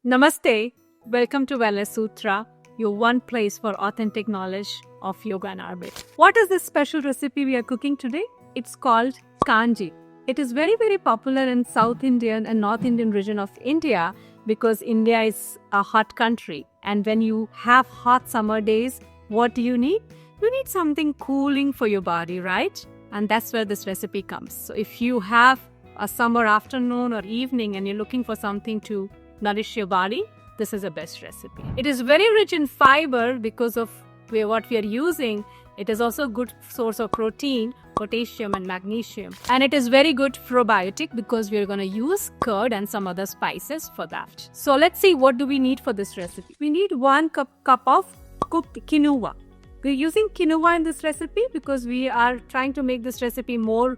Namaste. Welcome to Wellness Sutra, your one place for authentic knowledge of yoga and Ayurveda. What is this special recipe we are cooking today? It's called kanji. It is very popular in South Indian and North Indian region of India because India is a hot country. And when you have hot summer days, what do you need? You need something cooling for your body, right? And that's where this recipe comes. So if you have a summer afternoon or evening and you're looking for something to nourish your body, this is the best recipe. It is very rich in fiber because of what we are using. It is also a good source of protein, potassium and magnesium. And it is very good probiotic because we are going to use curd and some other spices for that. So let's see, what do we need for this recipe? We need 1 cup of cooked quinoa. We're using quinoa in this recipe because we are trying to make this recipe more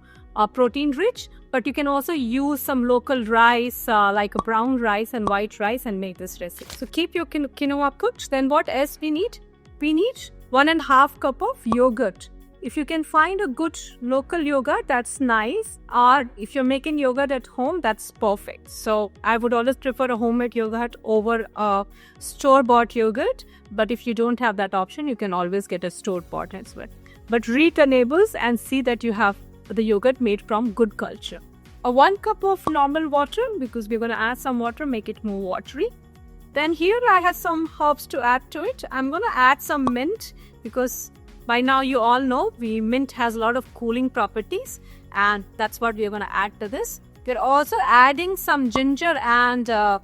protein rich, but you can also use some local rice like a brown rice and white rice and make this recipe. So keep your quinoa cooked. Then what else we need? We need 1.5 cup of yogurt. If you can find a good local yogurt, that's nice. Or if you're making yogurt at home, that's perfect. So I would always prefer a homemade yogurt over a store-bought yogurt. But if you don't have that option, you can always get a store-bought as well. But read the labels and see that you have the yogurt made from good culture. 1 cup of normal water because we're going to add some water, make it more watery. Then here I have some herbs to add to it. I'm going to add some mint because by now you all know mint has a lot of cooling properties, and that's what we're going to add to this. We're also adding some ginger and a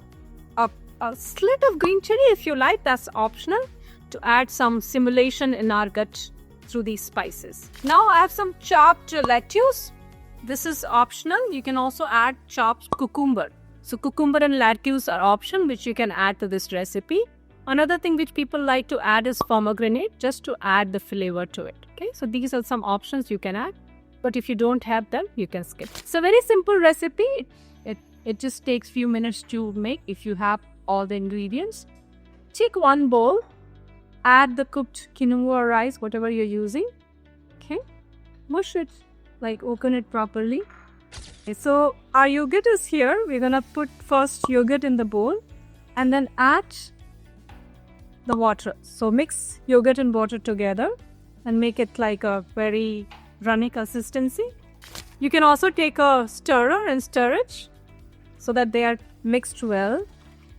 slit of green chili if you like. That's optional to add some stimulation in our gut through these spices. Now I have some chopped lettuce. This is optional. You can also add chopped cucumber. So cucumber and lettuce are option which you can add to this recipe. Another thing which people like to add is pomegranate, just to add the flavor to it. Okay, so these are some options you can add, but if you don't have them, you can skip. It's a very simple recipe. It just takes few minutes to make if you have all the ingredients. Take one bowl, add the cooked quinoa rice, whatever you're using. Okay, mush it, like open it properly. Okay, so our yogurt is here. We're gonna put first yogurt in the bowl and then add the water. So mix yogurt and water together and make it like a very runny consistency. You can also take a stirrer and stir it so that they are mixed well.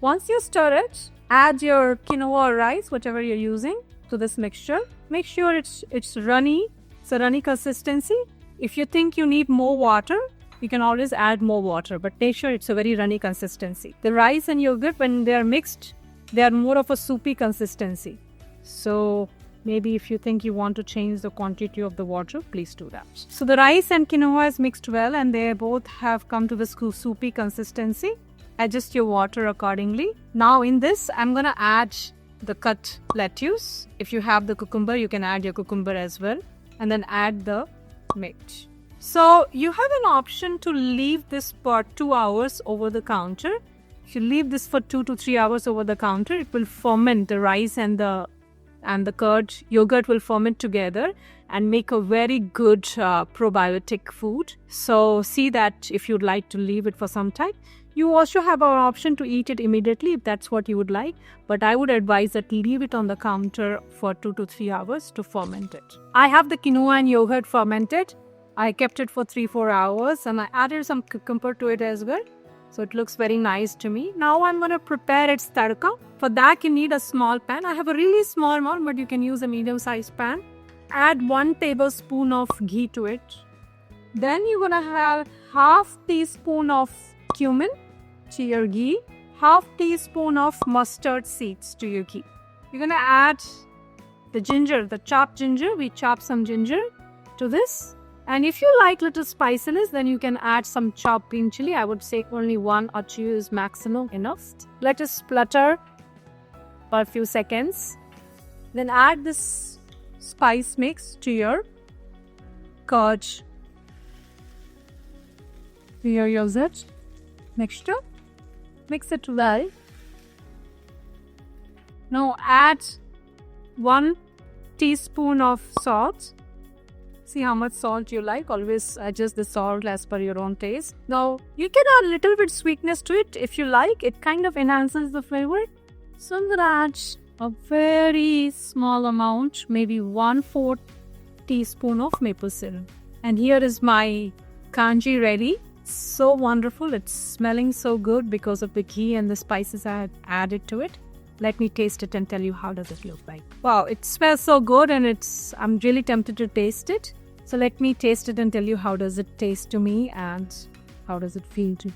Once you stir it, add your quinoa rice, whatever you're using, to this mixture. Make sure it's runny. It's a runny consistency. If you think you need more water, you can always add more water, but make sure it's a very runny consistency. The rice and yogurt, when they are mixed, they are more of a soupy consistency. So maybe if you think you want to change the quantity of the water, please do that. So the rice and quinoa is mixed well and they both have come to this soupy consistency. Adjust your water accordingly. Now in this, I'm going to add the cut lettuce. If you have the cucumber, you can add your cucumber as well. And then add the meat. So you have an option to leave this for 2 hours over the counter. If you leave this for 2 to 3 hours over the counter, it will ferment. The rice and the curd yogurt will ferment together and make a very good probiotic food. So see that if you'd like to leave it for some time. You also have an option to eat it immediately if that's what you would like. But I would advise that leave it on the counter for 2 to 3 hours to ferment it. I have the quinoa and yogurt fermented. I kept it for 3-4 hours and I added some cucumber to it as well. So it looks very nice to me. Now I'm going to prepare its tadka. For that you need a small pan. I have a really small one, but you can use a medium-sized pan. Add 1 tablespoon of ghee to it. Then you're going to have half teaspoon of cumin to your ghee. Half teaspoon of mustard seeds to your ghee. You're going to add the ginger, the chopped ginger. We chop some ginger to this. And if you like little spiciness, then you can add some chopped green chili. I would say only 1 or 2 is maximum enough. Let it splutter for a few seconds. Then add this spice mix to your curd, to your yogurt mixture. Mix it well. Now add 1 teaspoon of salt. See how much salt you like. Always adjust the salt as per your own taste. Now, you can add a little bit sweetness to it if you like. It kind of enhances the flavor. So I'm gonna add a very small amount, maybe 1/4 teaspoon of maple syrup. And here is my kanji ready. So wonderful. It's smelling so good because of the ghee and the spices I had added to it. Let me taste it and tell you how does it look like. Wow, it smells so good and I'm really tempted to taste it. So let me taste it and tell you how does it taste to me and how does it feel to you.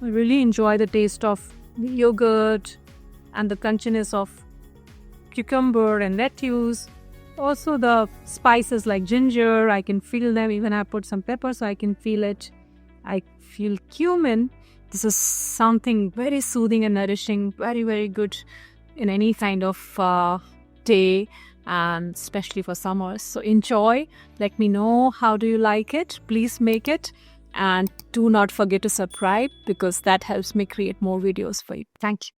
I really enjoy the taste of the yogurt and the crunchiness of cucumber and lettuce. Also the spices like ginger, I can feel them. Even I put some pepper so I can feel it. I feel cumin. This is something very soothing and nourishing, very, very good in any kind of day and especially for summers. So enjoy. Let me know how do you like it. Please make it. And do not forget to subscribe because that helps me create more videos for you. Thank you.